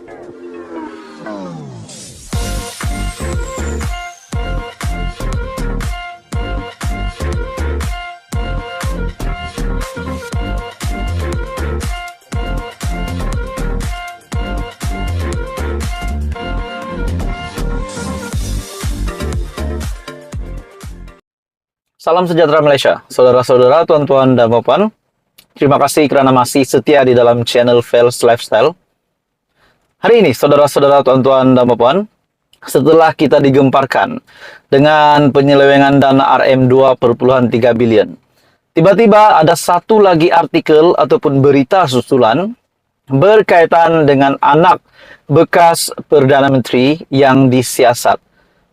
Salam sejahtera Malaysia, saudara-saudara, tuan-tuan dan puan. Terima kasih kerana masih setia di dalam channel Fels Lifestyle. Hari ini, saudara-saudara, tuan-tuan dan puan, setelah kita digemparkan dengan penyelewengan dana RM2,3 bilion, tiba-tiba ada satu lagi artikel ataupun berita susulan berkaitan dengan anak bekas Perdana Menteri yang disiasat.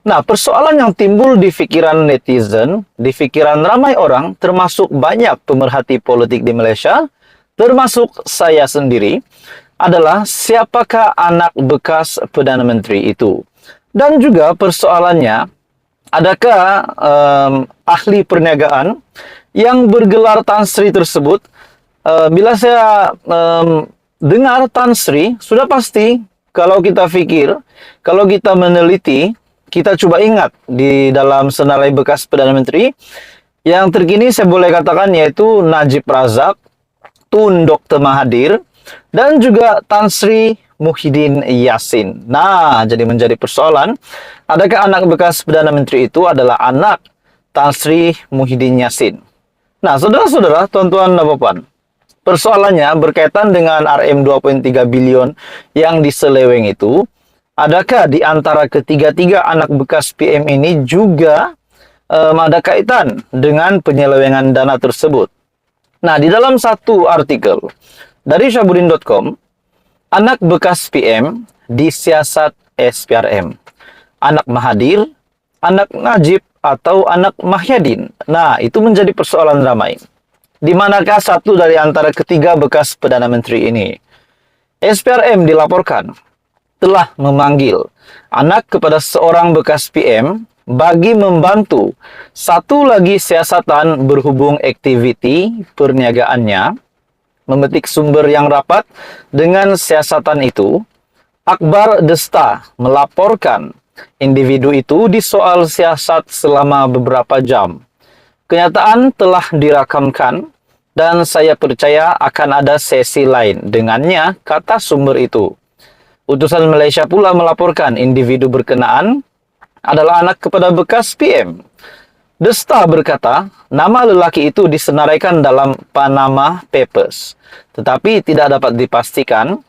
Nah, persoalan yang timbul di fikiran netizen, di fikiran ramai orang, termasuk banyak pemerhati politik di Malaysia, termasuk saya sendiri, adalah siapakah anak bekas Perdana Menteri itu? Dan juga persoalannya, adakah ahli perniagaan yang bergelar Tan Sri tersebut, bila saya dengar Tan Sri, sudah pasti kalau kita fikir, kalau kita meneliti, kita coba ingat di dalam senarai bekas Perdana Menteri yang terkini saya boleh katakan yaitu Najib Razak, Tun Dr. Mahathir, dan juga Tan Sri Muhyiddin Yassin. Nah, jadi menjadi persoalan, adakah anak bekas Perdana Menteri itu adalah anak Tan Sri Muhyiddin Yassin? Nah, saudara-saudara, tuan-tuan dan puan, persoalannya berkaitan dengan RM2,3 bilion yang diseleweng itu. Adakah di antara ketiga-tiga anak bekas PM ini juga ada kaitan dengan penyelewengan dana tersebut? Nah, di dalam satu artikel dari Syahbudin.com, anak bekas PM disiasat SPRM. Anak Mahathir, anak Najib, atau anak Mahyadin. Nah, itu menjadi persoalan ramai. Di manakah satu dari antara ketiga bekas Perdana Menteri ini? SPRM dilaporkan telah memanggil anak kepada seorang bekas PM bagi membantu satu lagi siasatan berhubung aktiviti perniagaannya. Memetik sumber yang rapat dengan siasatan itu, Akbar Desta melaporkan individu itu disoal siasat selama beberapa jam. Kenyataan telah dirakamkan dan saya percaya akan ada sesi lain dengannya, kata sumber itu. Utusan Malaysia pula melaporkan individu berkenaan adalah anak kepada bekas PM. Desta berkata, nama lelaki itu disenaraikan dalam Panama Papers, tetapi tidak dapat dipastikan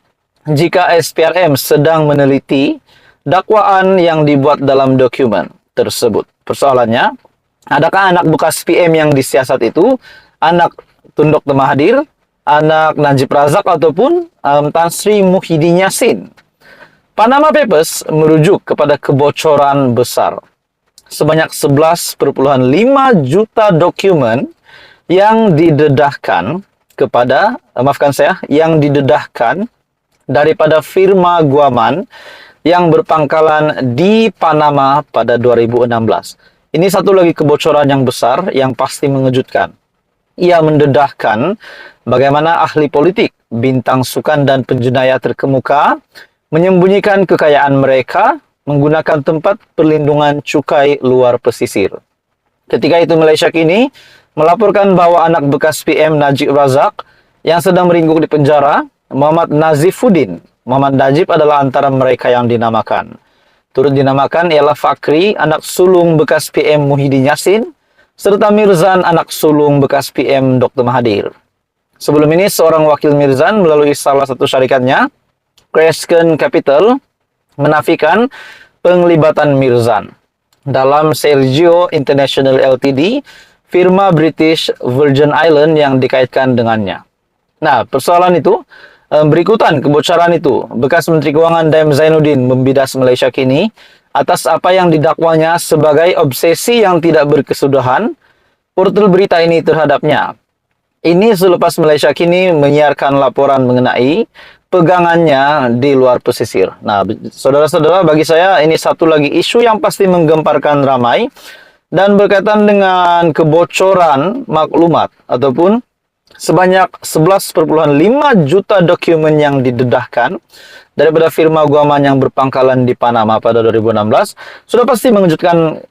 jika SPRM sedang meneliti dakwaan yang dibuat dalam dokumen tersebut. Persoalannya, adakah anak bekas PM yang disiasat itu anak Tun Dr. Mahathir, anak Najib Razak, ataupun Tan Sri Muhyiddin Yassin? Panama Papers merujuk kepada kebocoran besar sebanyak 11,5 juta dokumen yang didedahkan kepada, yang didedahkan daripada firma Guaman yang berpangkalan di Panama pada 2016. Ini satu lagi kebocoran yang besar yang pasti mengejutkan. Ia mendedahkan bagaimana ahli politik, bintang sukan dan penjenayah terkemuka menyembunyikan kekayaan mereka menggunakan tempat perlindungan cukai luar pesisir. Ketika itu Malaysia kini melaporkan bahwa anak bekas PM Najib Razak yang sedang meringkuk di penjara, Muhammad Nazifuddin. Muhammad Najib adalah antara mereka yang dinamakan. Turut dinamakan ialah Fakri, anak sulung bekas PM Muhyiddin Yassin, serta Mirzan, anak sulung bekas PM Dr. Mahathir. Sebelum ini, seorang wakil Mirzan melalui salah satu syarikatnya, Crescent Capital, menafikan penglibatan Mirzan dalam Sergio International Ltd, firma British Virgin Island yang dikaitkan dengannya. Nah, persoalan itu, berikutan kebocoran itu, bekas Menteri Kewangan Daim Zainuddin membidas Malaysia kini atas apa yang didakwanya sebagai obsesi yang tidak berkesudahan portal berita ini terhadapnya. Ini selepas Malaysia kini menyiarkan laporan mengenai pegangannya di luar pesisir. Nah, saudara-saudara, bagi saya ini satu lagi isu yang pasti menggemparkan ramai dan berkaitan dengan kebocoran maklumat ataupun sebanyak 11,5 juta dokumen yang didedahkan daripada firma Guaman yang berpangkalan di Panama pada 2016 sudah pasti mengejutkan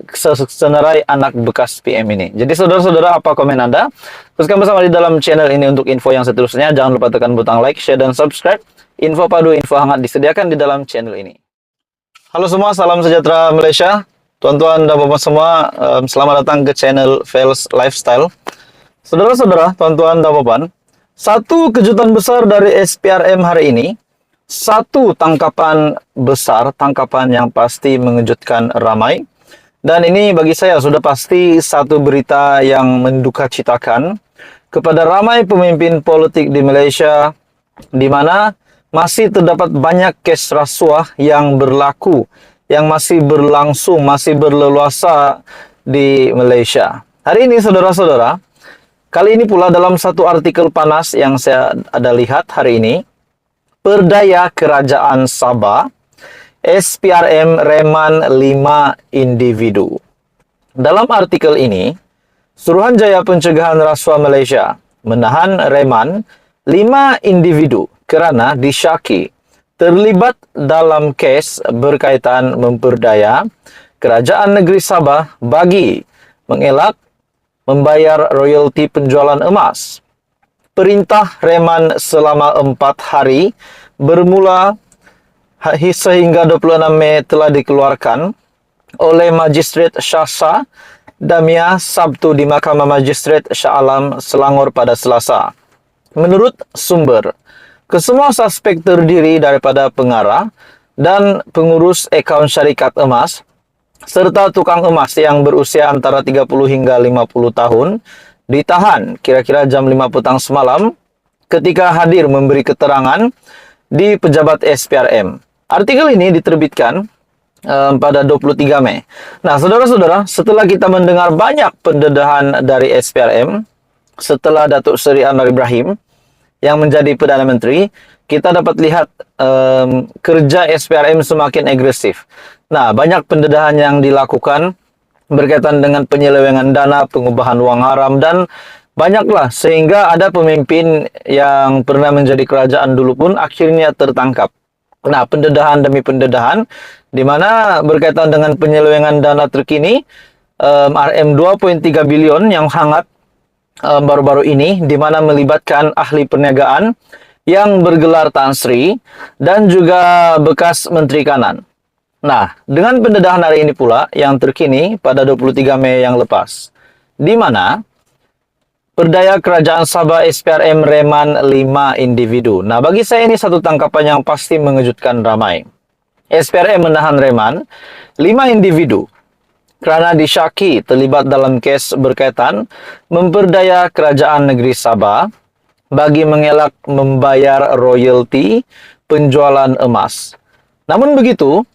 senarai anak bekas PM ini. Jadi saudara-saudara, apa komen Anda? Teruskan bersama di dalam channel ini untuk info yang seterusnya. Jangan lupa tekan butang like, share, dan subscribe. Info padu, info hangat disediakan di dalam channel ini. Halo semua, salam sejahtera Malaysia. Tuan-tuan dan bapak semua, selamat datang ke channel Fels Lifestyle. Saudara-saudara, tuan-tuan dan bapak, satu kejutan besar dari SPRM hari ini, satu tangkapan besar, tangkapan yang pasti mengejutkan ramai. Dan ini bagi saya sudah pasti satu berita yang mendukacitakan kepada ramai pemimpin politik di Malaysia, di mana masih terdapat banyak kes rasuah yang berlaku, yang masih berlangsung, masih berleluasa di Malaysia. Hari ini saudara-saudara, kali ini pula dalam satu artikel panas yang saya ada lihat hari ini, Perdaya Kerajaan Sabah, SPRM reman 5 individu. Dalam artikel ini, Suruhanjaya Pencegahan Rasuah Malaysia menahan reman 5 individu kerana disyaki terlibat dalam kes berkaitan memperdaya Kerajaan Negeri Sabah bagi mengelak membayar royalti penjualan emas. Perintah reman selama 4 hari bermula sehingga 26 Mei telah dikeluarkan oleh Magistrate Syahsa Damia Sabtu di Mahkamah Magistrate Shah Alam Selangor pada Selasa. Menurut sumber, kesemua suspek terdiri daripada pengarah dan pengurus akaun syarikat emas serta tukang emas yang berusia antara 30 hingga 50 tahun ditahan kira-kira jam 5 petang semalam ketika hadir memberi keterangan di pejabat SPRM. Artikel ini diterbitkan pada 23 Mei. Nah, saudara-saudara, setelah kita mendengar banyak pendedahan dari SPRM, setelah Datuk Seri Anwar Ibrahim yang menjadi Perdana Menteri, kita dapat lihat kerja SPRM semakin agresif. Nah, banyak pendedahan yang dilakukan berkaitan dengan penyelewengan dana, pengubahan wang haram, dan banyaklah sehingga ada pemimpin yang pernah menjadi kerajaan dulu pun akhirnya tertangkap. Nah, pendedahan demi pendedahan, di mana berkaitan dengan penyelewengan dana terkini, RM 2.3 bilion yang hangat baru-baru ini, di mana melibatkan ahli perniagaan yang bergelar Tan Sri dan juga bekas Menteri Kanan. Nah, dengan pendedahan hari ini pula yang terkini pada 23 Mei yang lepas, di mana Perdaya Kerajaan Sabah SPRM reman 5 individu. Nah, bagi saya ini satu tangkapan yang pasti mengejutkan ramai. SPRM menahan reman 5 individu kerana disyaki terlibat dalam kes berkaitan memperdaya Kerajaan Negeri Sabah bagi mengelak membayar royalti penjualan emas. Namun begitu,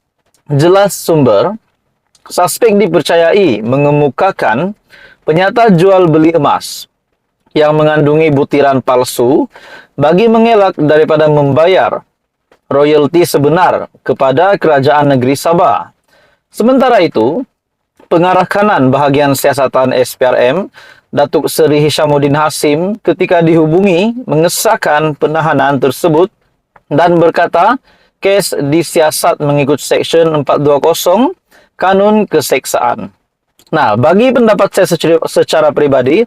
jelas sumber, suspek dipercayai mengemukakan penyata jual beli emas yang mengandungi butiran palsu bagi mengelak daripada membayar royalti sebenar kepada Kerajaan Negeri Sabah. Sementara itu, pengarah kanan bahagian siasatan SPRM, Datuk Seri Hishamuddin Hasim, ketika dihubungi mengesahkan penahanan tersebut dan berkata, kes disiasat mengikut Seksyen 420 Kanun Keseksaan. Nah, bagi pendapat saya secara pribadi,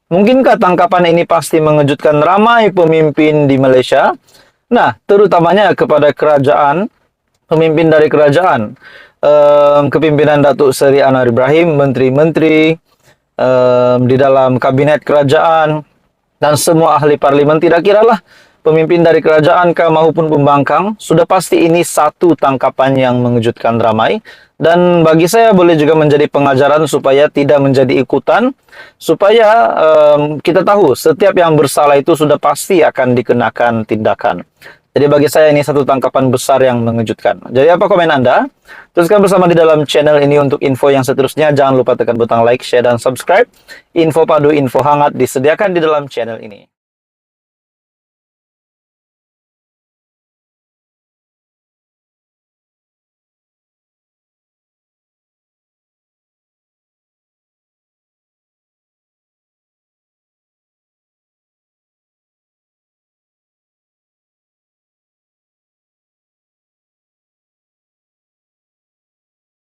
mungkinkah tangkapan ini pasti mengejutkan ramai pemimpin di Malaysia? Nah, terutamanya kepada kerajaan, pemimpin dari kerajaan, kepimpinan Datuk Seri Anwar Ibrahim, menteri-menteri di dalam kabinet kerajaan, dan semua ahli parlimen. Tidak kiralah pemimpin dari kerajaan kah maupun pembangkang, sudah pasti ini satu tangkapan yang mengejutkan ramai. Dan bagi saya boleh juga menjadi pengajaran supaya tidak menjadi ikutan, supaya kita tahu setiap yang bersalah itu sudah pasti akan dikenakan tindakan. Jadi bagi saya ini satu tangkapan besar yang mengejutkan. Jadi apa komen Anda? Teruskan bersama di dalam channel ini untuk info yang seterusnya. Jangan lupa tekan butang like, share, dan subscribe. Info padu, info hangat disediakan di dalam channel ini.